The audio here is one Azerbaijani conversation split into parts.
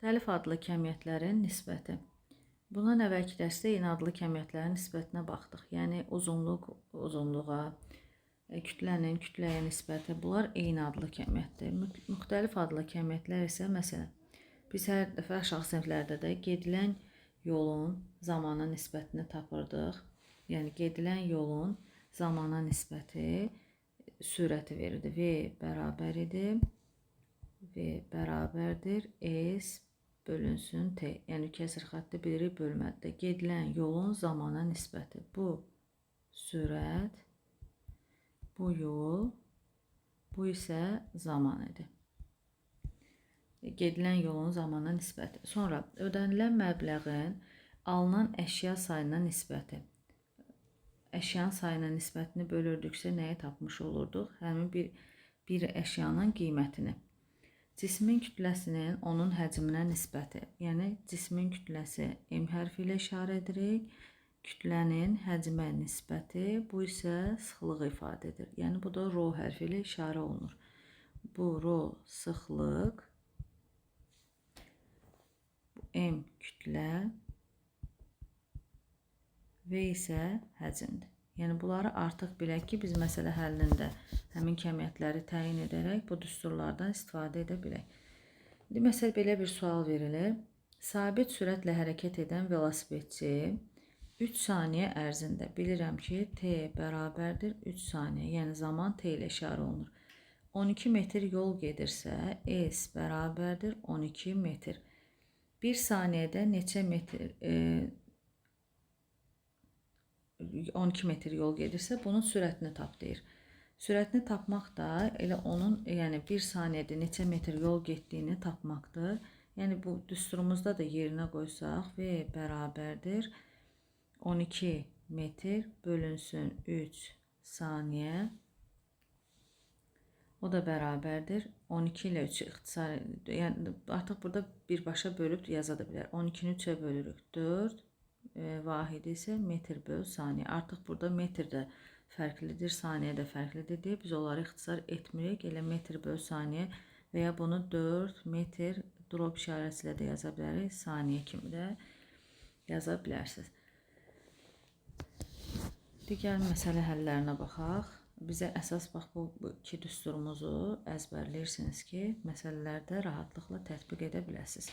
Müxtəlif adlı kəmiyyətlərin nisbəti. Bundan əvvəlki dərsdə eyni adlı kəmiyyətlərin nisbətinə baxdıq. Yəni uzunluq uzunluğa, kütlənin kütləyə nisbəti, bunlar eyni adlı kəmiyyətdir. Müxtəlif adlı kəmiyyətlər isə məsələn, biz hər dəfə aşağı siniflərdə də gedilən yolun zamana nisbətini tapırdıq. Yəni gedilən yolun zamana nisbəti sürəti verirdi. V bərabər idi. V bərabərdir S bölünsün T. Yəni kəsr xətti bilirik bölməlidir. Gedilən yolun zamana nisbəti. Bu sürət, bu yol, bu isə zaman idi. Gedilən yolun zamana nisbəti. Sonra ödənilən məbləğin alınan əşya sayına nisbəti. Əşyanın sayına nisbətini bölürdüksə nəyi tapmış olurduq? Həmin bir əşyanın qiymətini. Cismin kütləsinin onun həcminə nisbəti. Yəni cismin kütləsi M hərfi ilə işarə edirik. Kütlənin həcmə nisbəti, bu isə sıxlığı ifadə edir. Yəni bu da rho hərfi ilə işarə olunur. Bu rho sıxlıq, bu M kütlə, V isə həcmdir. Yəni bunları artıq bilək ki, biz məsələ həllində həmin kəmiyyətləri təyin edərək bu düsturlardan istifadə edə bilək. İndi məsəl belə bir sual verilir. Sabit sürətlə hərəkət edən velosipedçi 3 saniyə ərzində, bilirəm ki, T bərabərdir 3 saniyə, yəni zaman T ilə işarə olunur. 12 metr yol gedirsə, S bərabərdir 12 metr. 1 saniyədə neçə metr 12 metr yol gedirsə, bunun sürətini tap deyir. Sürətini tapmaq da elə onun, yəni 1 saniyədə neçə metr yol getdiyini tapmaqdır. Yəni bu düsturumuzda da yerinə qoysaq, V bərabərdir 12 metr bölünsün 3 saniyə. O da bərabərdir 12 ilə 3 ixtisar, yəni artıq burada birbaşa bölüb yaza da bilər. 12-ni 3-ə bölürük 4. Vahidi isə metr böl saniyə. Artıq burada metr də fərqlidir, saniyə də fərqlidir deyə biz onları ixtisar etmirik. Elə metr böl saniyə və ya bunu 4 metr drop işarəsi ilə də yaza bilərik. Saniyə kimi də yaza bilərsiniz. Digər məsələ həllərinə baxaq. Bizə əsas bax bu iki düsturumuzu əzbərləyirsiniz ki, məsələlərdə rahatlıqla tətbiq edə biləsiniz.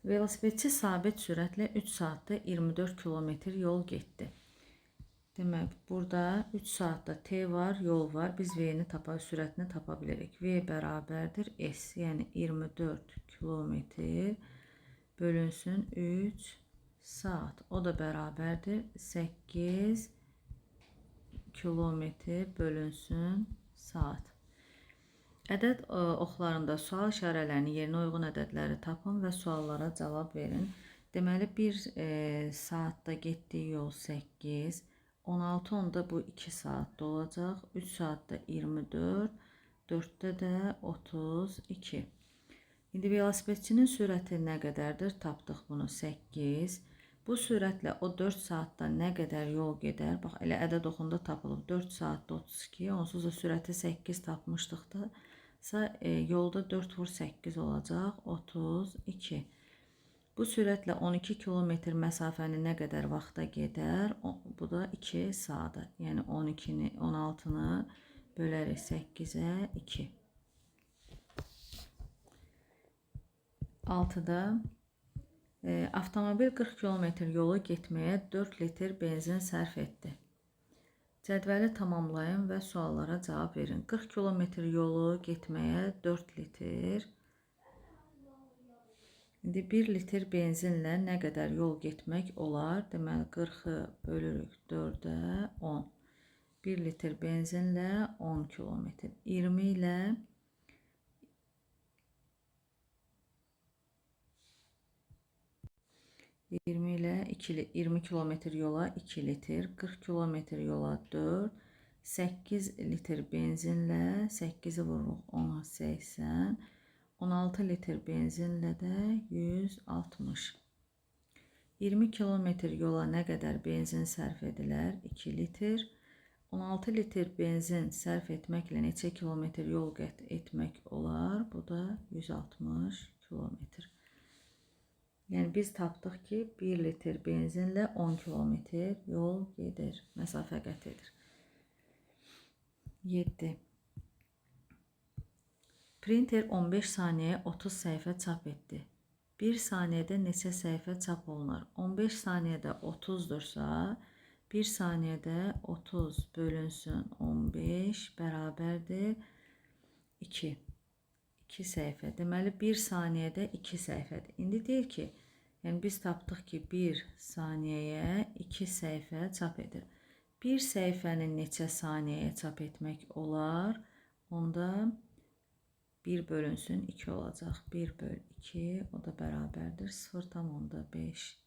Velosipedçi sabit sürətlə 3 saatda 24 km yol getdi. Demək, burada 3 saatda T var, yol var. Biz V-ni sürətini tapa bilirik. V bərabərdir S, yəni 24 km bölünsün 3 saat. O da bərabərdir 8 km bölünsün saat. Ədəd oxlarında sual işarələrini yerinə uyğun ədədləri tapın və suallara cavab verin. Deməli, 1 saatda getdiyi yol 8, 16 onda bu 2 saatda olacaq, 3 saatda 24, 4-də də 32. İndi velosipedçinin sürəti nə qədərdir? Tapdıq bunu 8. Bu sürətlə o 4 saatda nə qədər yol gedər? Bax, elə ədəd oxunda tapılıb 4 saatda 32, onsuz da sürəti 8 tapmışdıqda, yolda 4 vur 8 olacaq, 32. Bu sürətlə 12 km məsafəni nə qədər vaxta gedər? Bu da 2 saata. Yəni 12-ni, 16-nı bölərik 8-ə 2. 6-da avtomobil 40 km yolu getməyə 4 litr benzin sərf etdi. Cədvəli tamamlayın və suallara cavab verin. 40 km yolu getməyə 4 litr. İndi 1 litr benzinlə nə qədər yol getmək olar? Deməli, 40-ı bölürük 4-ə 10. 1 litr benzinlə 10 km. 20 ilə 20 km yola 2 litr, 40 km yola 4, 8 litr benzinlə 8-i vururuq 10-a 80, 16 litr benzinlə də 160. 20 km yola nə qədər benzin sərf edilər? 2 litr. 16 litr benzin sərf etməklə neçə kilometr yol qət etmək olar? Bu da 160 kilometr. Yəni biz tapdıq ki, 1 litr benzinlə 10 kilometr yol gedir, məsafə qət edir. 7. Printer 15 saniyəyə 30 səhifə çap etdi. 1 saniyədə neçə səhifə çap olunar? 15 saniyədə 30-dursa, 1 saniyədə 30 bölünsün 15 bərabərdir 2. 2 səhifə. Deməli, 1 saniyədə 2 səhifədir. İndi deyir ki, yəni biz tapdıq ki, 1 saniyəyə 2 səhifə çap edir. 1 səhifəni neçə saniyəyə çap etmək olar? Onda 1 bölünsün 2 olacaq. 1 böl 2, o da bərabərdir 0,5.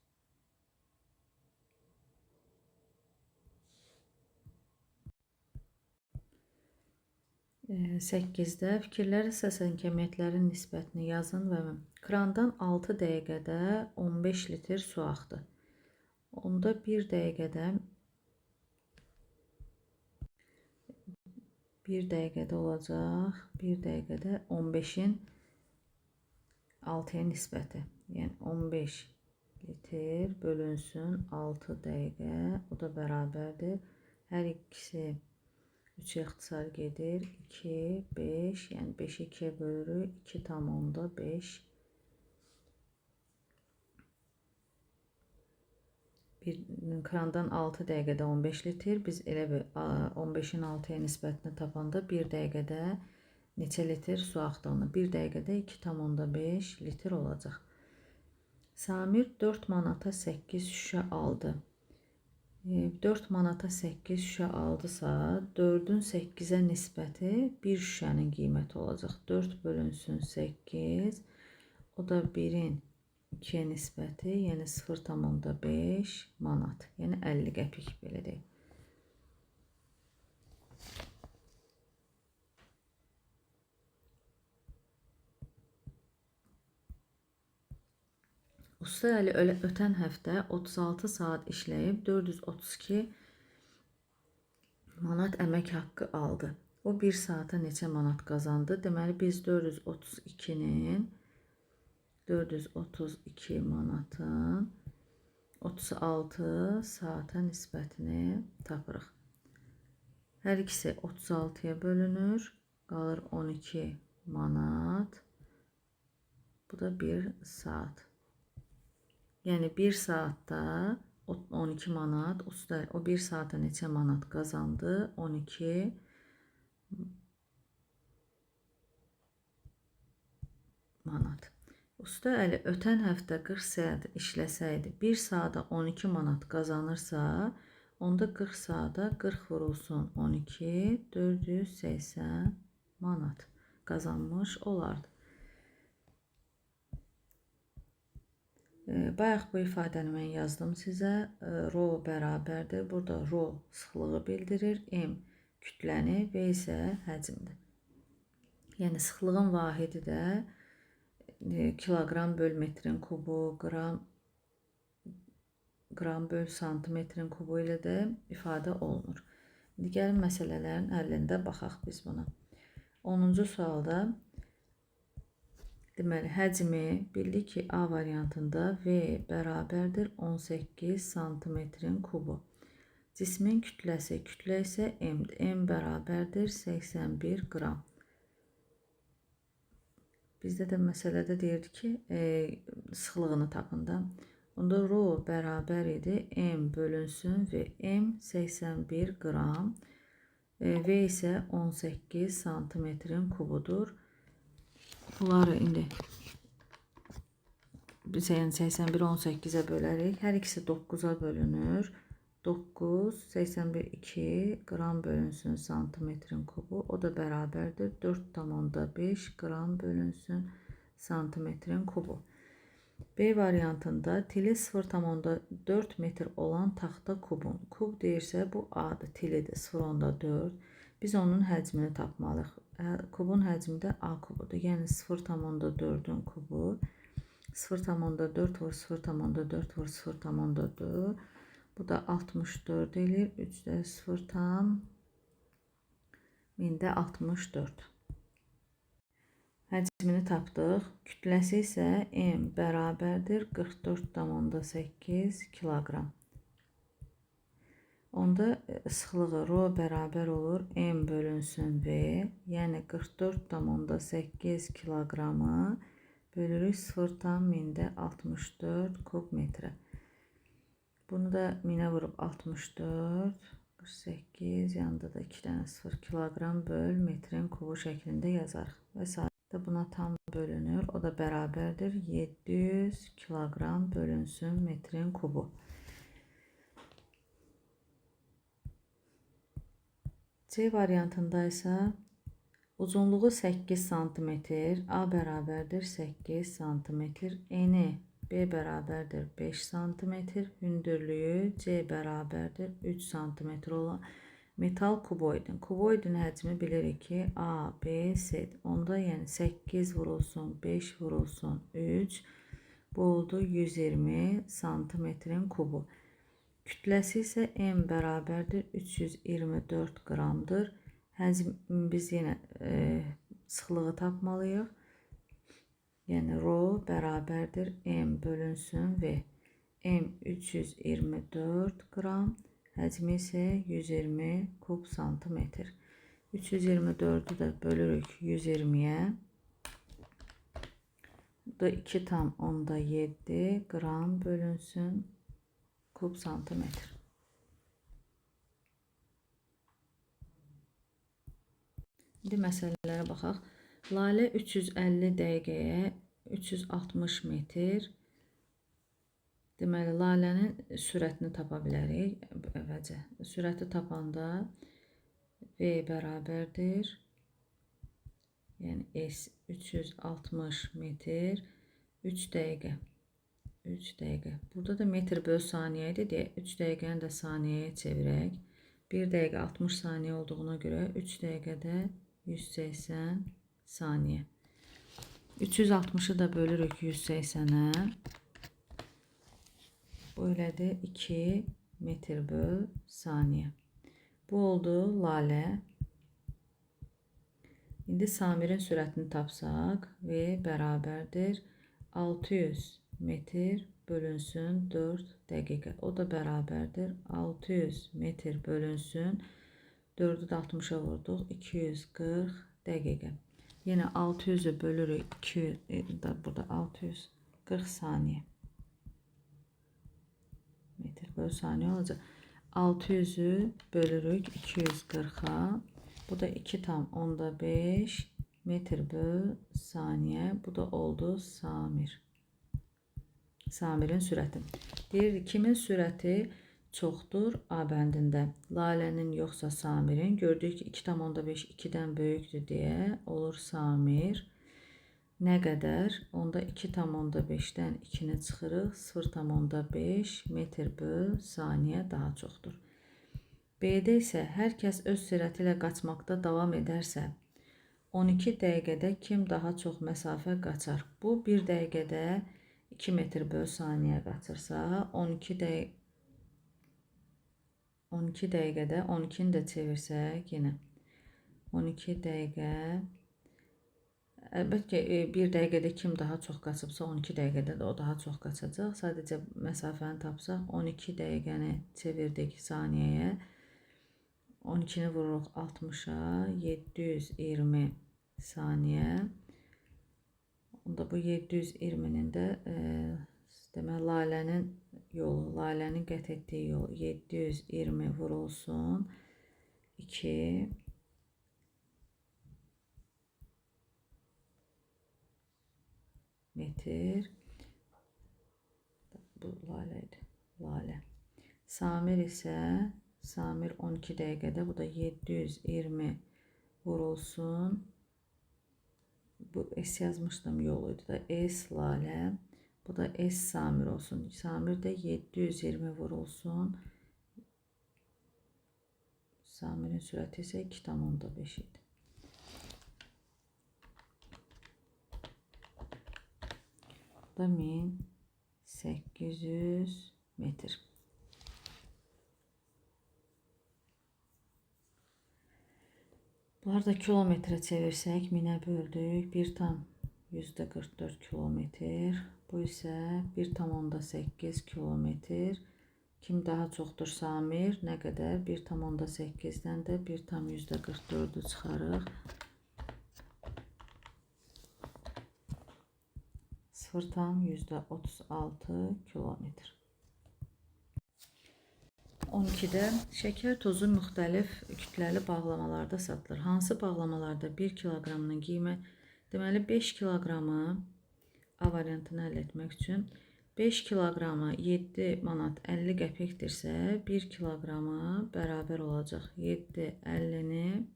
8-də fikirlər səsən kəmiyyətlərin nisbətini yazın və krandan 6 dəqiqədə 15 litr su axdı. Onda 1 dəqiqədə olacaq. 1 dəqiqədə 15-in 6-ya nisbəti. Yəni 15 litr bölünsün 6 dəqiqə, o da bərabərdir. Hər ikisi 3-ə ixtisar gedir. 2, 5, yəni 5-i 2-yə bölürük. 2,5. Krandan 6 dəqiqədə 15 litr. Biz elə bir 15-in 6-ya nisbətini tapanda 1 dəqiqədə neçə litr su axdığını. 1 dəqiqədə 2,5 litr olacaq. Samir 4 manata 8 şüşə aldı. 4 manata 8 şüşə aldısa, 4-ün 8-ə nisbəti 1 şüşənin qiyməti olacaq. 4 bölünsün 8, o da 1-in 2-yə nisbəti, yəni 0,5 manat. Yəni 50 qəpik, belə deyək. Usta Əli ötən həftə 36 saat işləyib 432 manat əmək haqqı aldı. O 1 saata neçə manat qazandı? Deməli, biz 432 manatın 36 saata nisbətini tapırıq. Hər ikisi 36-ya bölünür, qalır 12 manat. Bu da 1 saat. Yəni 1 saatda 12 manat, o 1 saata neçə manat qazandı? 12 manat. Usta Əli ötən həftə 40 saat işləsəydi, 1 saata 12 manat qazanırsa, onda 40 saata 40 vurulsun 12, 480 manat qazanmış olardı. Bayaq bu ifadəni mən yazdım sizə. Rho bərabərdir. Burada rho sıxlığı bildirir. M kütləni, V isə həcmdir. Yəni sıxlığın vahidi də kiloqram böl metrin kubu, qram böl santimetrin kubu ilə də ifadə olunur. İndi gəlin məsələlərin həllində baxaq biz buna. 10-cu sualda deməli, həcmi bildik ki, A variantında V bərabərdir 18 santimetrin kubu. Cismin kütləsi, kütlə isə M-dir. M bərabərdir 81 qram. Bizdə də məsələdə deyirdi ki, sıxlığını tapın da. Onda rho bərabər idi M bölünsün V. M 81 qram. V isə 18 santimetrin kubudur. Bunları indi biz 81 18-ə bölərik. Hər ikisi 9-a bölünür. 9, 81, 2 qram bölünsün santimetrin kubu. O da bərabərdir 4,5 qram bölünsün santimetrin kubu. B variantında tili 0,4 metr olan taxta kubun. Kub deyirsə bu A-dır, tilidir 0,4. Biz onun həcmini tapmalıyıq. Kubun həcmi də A kubudur. Yəni 0,4-ün kubu 0,4 vur 0,4 vur 0,4. Bu da 64 eləyir. 3-də 0 tam 1000-də 64. Həcmini tapdıq. Kütləsi isə M bərabərdir 44,8 kiloqram. Onda sıxlığı ρ bərabər olur M bölünsün V, yəni 44,8 kiloqramı bölürük 0,1000-də 64 kub metrə. Bunu da 1000-ə vurub 64, 48, yanında da 2 dənə 0 kiloqram böl metrin kubu şəklində yazarıq. Və sadə buna tam bölünür. O da bərabərdir 700 kiloqram bölünsün metrin kubu. C variantında isə uzunluğu 8 sm, A bərabərdir 8 sm, eni B bərabərdir 5 sm, hündürlüyü C bərabərdir 3 sm olan metal kuboidin. Kuboidin həcmi bilirik ki, A, B, C. Onda yəni 8 vurulsun, 5 vurulsun, 3. Bu oldu 120 santimetrin kubu. Kütləsi isə M bərabərdir 324 qramdır. Biz yenə sıxlığı tapmalıyıq. Yəni ρ bərabərdir M bölünsün V. M 324 qram, həcmi isə 120 kub santimetr. 324-ü də bölürük 120-yə. Bu da 2,7 qram bölünsün kub santimetr. İndi məsələlərə baxaq. Lalə 350 dəqiqəyə 360 metr. Deməli, lalənin sürətini tapa bilərik. Əvvəlcə sürəti tapanda V bərabərdir. Yəni S 360 metr 3 dəqiqə. 3 dəqiqə. Burada da metr böl saniyə idi deyə 3 dəqiqəni də saniyəyə çevirək. 1 dəqiqə 60 saniyə olduğuna görə 3 dəqiqədə 180 saniyə. 360-ı da bölürük 180-ə. Bu elədir 2 metr böl saniyə. Bu oldu lalə. İndi Samirin sürətini tapsaq V bərabərdir 600 metr bölünsün 4 dəqiqə. O da bərabərdir 600 metr bölünsün 4-ü də 60-a vurduq 240 dəqiqə. Yenə 600-ü bölürük 200, burada 640 saniyə. Metr böl saniyə olacaq. 600-ü bölürük 240-a. Bu da 2,5 metr böl saniyə. Bu da oldu Samir. Samirin sürəti. Deyir, kimin sürəti çoxdur A bəndində? Lalənin yoxsa Samirin? Gördük ki, 2,5 2-dən böyükdür deyə olur Samir. Nə qədər? Onda 2,5-dən 2-ni çıxırıq. 0,5 metr böl saniyə daha çoxdur. B-də isə hər kəs öz sürəti ilə qaçmaqda davam edərsə, 12 dəqiqədə kim daha çox məsafə qaçar? Bu 1 dəqiqədə 2 metr böl saniyə qaçırsa, 12 dəqiqədə 12-ni də çevirsək, yenə 12 dəqiqə, əlbəttə ki, 1 dəqiqədə kim daha çox qaçıbsa, 12 dəqiqədə də o daha çox qaçacaq. Sadəcə məsafəni tapsaq, 12 dəqiqəni çevirdik saniyəyə, 12-ni vururuq 60-a, 720 saniyə. Onda bu 720-nin də demək, lalənin yolu, lalənin qət etdiyi yol 720 vurulsun 2 metr. Bu lalə idi. Lalə. Samir isə Samir 12 dəqiqədə, bu da 720 vurulsun. Bu S yazmışdım, yoluydu da S lalə. Bu da S Samir olsun. Samir də 720 vurulsun. Samirin sürəti isə 2,5 idi. Bu da 1800 metr. Bunları da kilometre çevirsək, 1000-ə böldük, 1,44 kilometr. Bu isə 1,8 kilometr. Kim daha çoxdur Samir? Nə qədər? 1,8-dən də 1,44-ü çıxarıq. 0,36 kilometr. 12-də şəkər tozu müxtəlif kütləli bağlamalarda satılır. Hansı bağlamalarda 1 kiloqramının qiyməti, deməli 5 kiloqramı A variantını əldə etmək üçün 5 kiloqramı 7 manat 50 qəpikdirsə, 1 kiloqramı bərabər olacaq 7,50-ni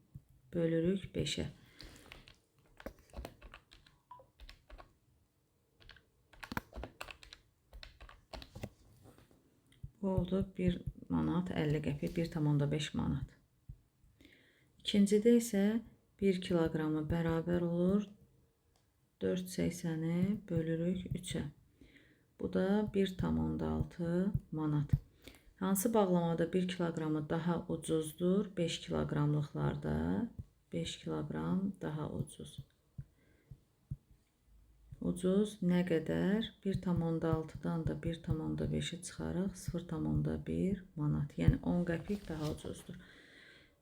bölürük 5-ə. Bu oldu 1 manat 50 qəpik, 1,5 manat. İkincidə isə 1 kiloqramı bərabər olur 4,80-i bölürük 3-ə. Bu da 1,6 manat. Hansı bağlamada 1 kiloqramı daha ucuzdur? 5 kiloqramlıqlarda 5 kiloqram daha ucuz. Ucuz nə qədər? 1,6-dan da 1,5-i çıxarıq, 0,1 manat. Yəni 10 qəpik daha ucuzdur.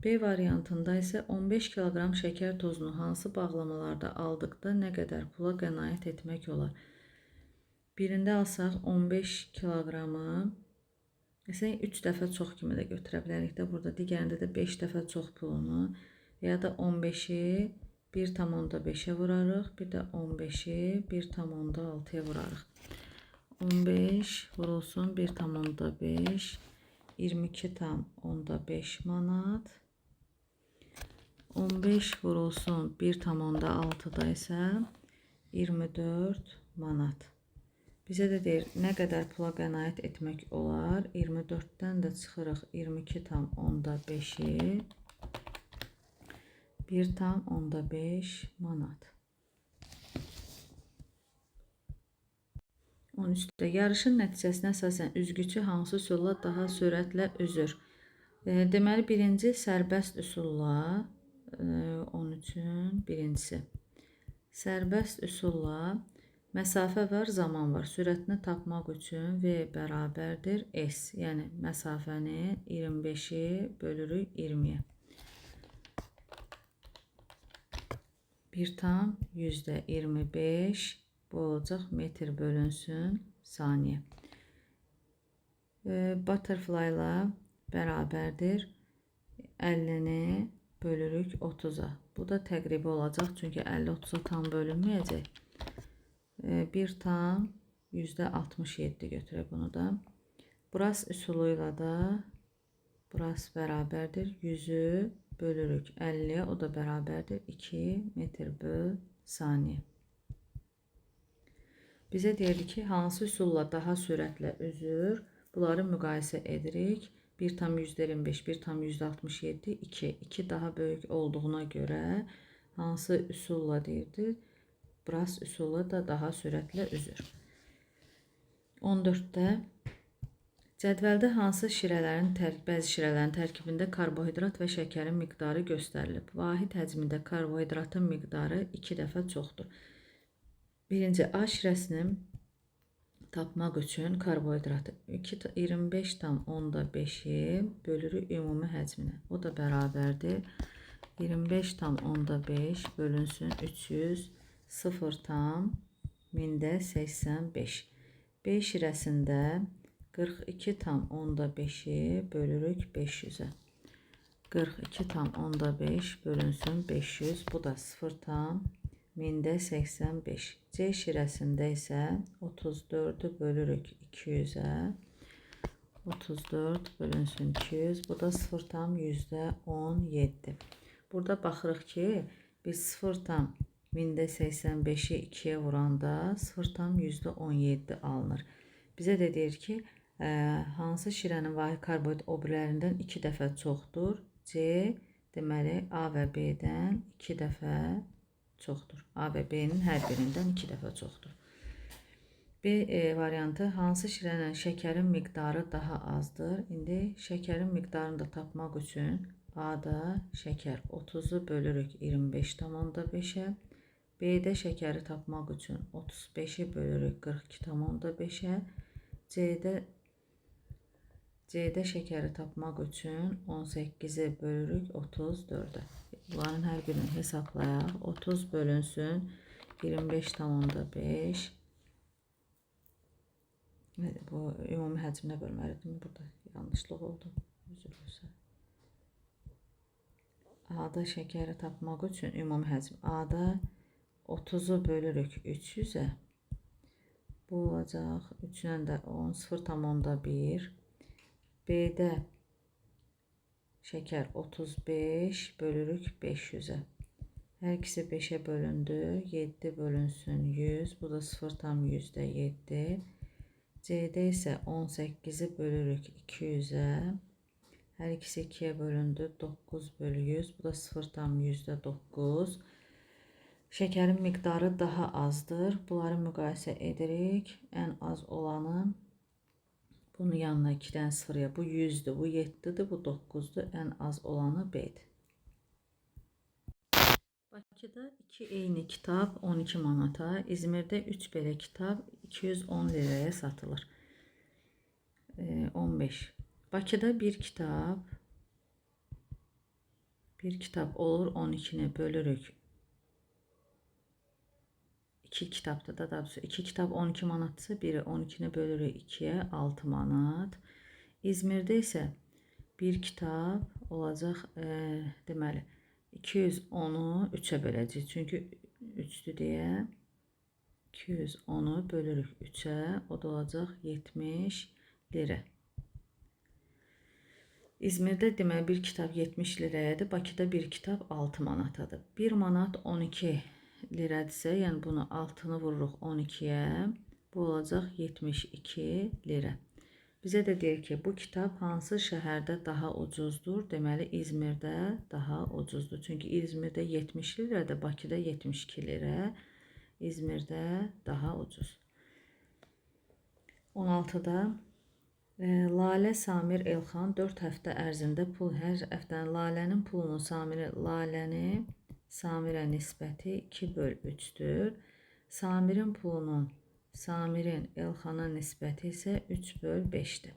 B variantında isə 15 kiloqram şəkər tozunu hansı bağlamalarda aldıqda nə qədər pula qənaət etmək olar? Birində alsaq 15 kiloqramı, məsələn 3 dəfə çox kimi də götürə bilərik də burada. Digərində də 5 dəfə çox pulunu, ya da 15-i 1,5-ə vurarıq, bir də 15-i 1,6-ya vurarıq. 15 vurulsun 1,5, 22,5 manat. 15 vurulsun 1,6-da isə 24 manat. Bizə də deyir, nə qədər pula qənaət etmək olar? 24-dən də çıxırıq 22,5-i 1,5 manat. 13-də yarışın nəticəsinə əsasən üzgüçü hansı üsulla daha sürətlə üzür? Deməli, birinci sərbəst üsulla, 13-ün birincisi. Sərbəst üsulla məsafə var, zaman var. Sürətini tapmaq üçün V bərabərdir S. Yəni, məsafəni 25-i bölürük 20-yə. 1,25 bu olacaq metr bölünsün saniyə. Butterfly ilə bərabərdir 50-ni bölürük 30-a. Bu da təqribi olacaq, çünki 50 30-a tam bölünməyəcək. 1,67 götürək bunu da. Bras üsulu ilə də bras bərabərdir 100-ü bölürük 50-yə, o da bərabərdir 2 metr böl saniyə. Bizə deyir ki, hansı üsulla daha sürətlə üzür? Bunları müqayisə edirik. 1,125, 1,167, 2. 2 daha böyük olduğuna görə hansı üsulla deyirdi? Bras üsulu da daha sürətlə üzür. 14-də cədvəldə hansı şirələrin, bəzi şirələrin tərkibində karbohidrat və şəkərin miqdarı göstərilib. Vahid həcmində karbohidratın miqdarı 2 dəfə çoxdur. Birinci A şirəsini tapmaq üçün karbohidratı 25,5-i bölürük ümumi həcminə. O da bərabərdir 25,5 bölünsün 300 0,85. B şirəsində 42,5-i bölürük 500-ə. 42,5 bölünsün 500, bu da 0,85. C şirəsində isə 34-ü bölürük 200-ə. 34 bölünsün 200, bu da 0,17. Burada baxırıq ki, biz 0,85-i 2-yə vuranda 0,17 alınır. Bizə də deyir ki, hansı şirənin vahid karbohidrat o birilərindən 2 dəfə çoxdur? C, deməli, A və B-dən 2 dəfə çoxdur. A və B-nin hər birindən 2 dəfə çoxdur. B variantı, hansı şirənin şəkərin miqdarı daha azdır? İndi şəkərin miqdarını da tapmaq üçün A-da şəkər 30-u bölürük 25,5-ə. B-də şəkəri tapmaq üçün 35-i bölürük 42,5-ə. C-də şəkəri tapmaq üçün 18-i bölürük 34-ə. Bunların hər birini hesablayaq. 30 bölünsün 25,5. Bu ümumi həcminə bölməlidim. Burada yanlışlıq oldu. Üzülürsə. A-da şəkəri tapmaq üçün ümumi həcm. A-da 30-u bölürük 300-ə. Bu olacaq 3-lə də 10, 0,1. B-də şəkər 35 bölürük 500-ə. Hər ikisi 5-ə bölündü. 7 bölünsün 100. Bu da 0,7. C-də isə 18-i bölürük 200-ə. Hər ikisi 2-yə bölündü. 9 bölü 100. Bu da 0,9. Şəkərin miqdarı daha azdır. Bunları müqayisə edirik. Ən az olanı bunun yanına 2-dən 0-ya. Bu 100'dür, bu 7'dir, bu 9'dur. Ən az olanı B'dir. Bakıda 2 eyni kitab 12 manata, İzmirdə 3 belə kitab 210 liraya satılır. 15. Bakıda bir kitab olur 12'ni bölürük. 2 kitabda da doğrusu 2 kitab 12 manatsa biri 12'ni bölürük 2'ye 6 manat. İzmirdə isə bir kitab olacaq deməli 210'u 3'e böləcəyik. Çünki 3'dür deyə 210'u bölürük 3'e, o da olacaq 70 lira. İzmirdə deməli bir kitab 70 lirayadır. Bakıda bir kitab 6 manatadır. 1 manat 12 liradirsə, yəni bunu 6'nı vururuq 12'ye, bu olacaq 72 lira. Bizə də deyir ki, bu kitab hansı şəhərdə daha ucuzdur? Deməli, İzmirdə daha ucuzdur. Çünki İzmirdə 70 liradır, Bakıda 72 lira. İzmirdə daha ucuz. 16'da Lalə, Samir, Elxan 4 həftə ərzində hər həftənin Lalənin pulunu Samirə nisbəti 2/3'dür. Samirin pulunun Samirin Elxana nisbəti isə 3/5'dir.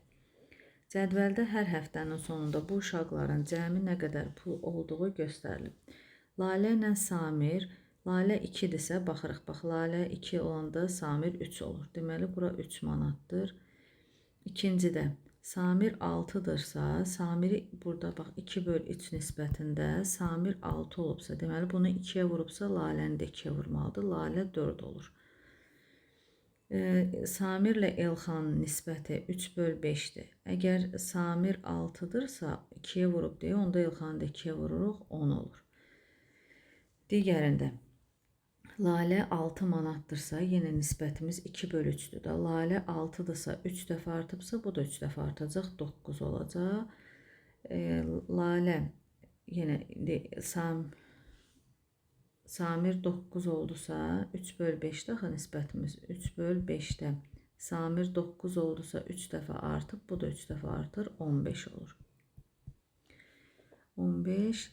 Cədvəldə hər həftənin sonunda bu uşaqların cəmi nə qədər pul olduğu göstərilib. Lalə ilə Samir, Lalə 2-dirsə, baxırıq, bax, Lalə 2 olanda Samir 3 olur. Deməli, bura 3 manatdır. İkincidə, Samir 6'dırsa, Samiri burada bax 2/3 nisbətində Samir 6 olubsa, deməli bunu 2'yə vurubsa, Laləni də 2'yə vurmalıdır. Lalə 4 olur. Samirlə Elxanın nisbəti 3/5'dir. Əgər Samir 6'dırsa, 2'yə vurub deyə, onda Elxanı da 2'yə vururuq, 10 olur. Digərində, Lalə 6 manatdırsa, yenə nisbətimiz 2/3'dür da. Lalə 6'dırsa, 3 dəfə artıbsa, bu da 3 dəfə artacaq, 9 olacaq. Lalə yenə Samir 9 oldusa, 3/5'də axı nisbətimiz 3/5'də. Samir 9 oldusa, 3 dəfə artıb, bu da 3 dəfə artır, 15 olur. 15.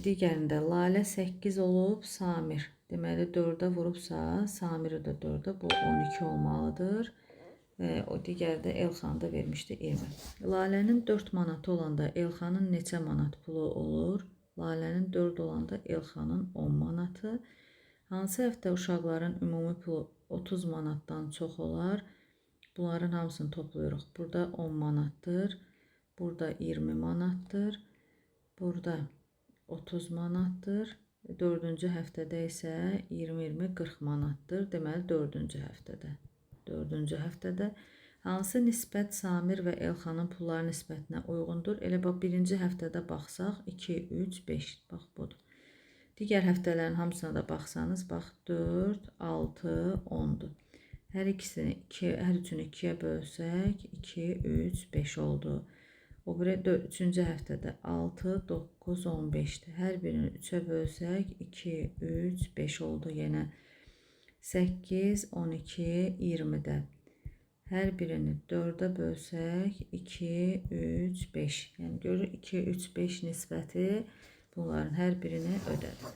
Digərində Lalə 8 olub, Samir deməli 4'ə vurubsa, Samiri də 4'ə, bu 12 olmalıdır. O digərdə Elxanda vermişdi 20. Lalənin 4 manatı olanda Elxanın neçə manat pulu olur? Lalənin 4 olanda Elxanın 10 manatı. Hansı həftə uşaqların ümumi pulu 30 manatdan çox olar? Bunların hamısını toplayırıq. Burada 10 manatdır. Burada 20 manatdır. Burada 30 manatdır. 4-cü həftədə isə 20-20-40 manatdır. Deməli 4-cü həftədə. 4-cü həftədə hansı nisbət Samir və Elxanın pulları nisbətinə uyğundur? Elə bax, 1-ci həftədə baxsaq 2, 3, 5. Bax, budur. Digər həftələrin hamısına da baxsanız, bax 4, 6, 10'dur. Hər üçünü 2'yə bölsək 2, 3, 5 oldu. O biri 3-cü həftədə 6, 9, 15'dir. Hər birini 3'ə bölsək 2, 3, 5 oldu yenə. 8, 12, 20'də. Hər birini 4-ə bölsək 2, 3, 5. Yəni görürük 2, 3, 5 nisbəti bunların hər birini ödədi.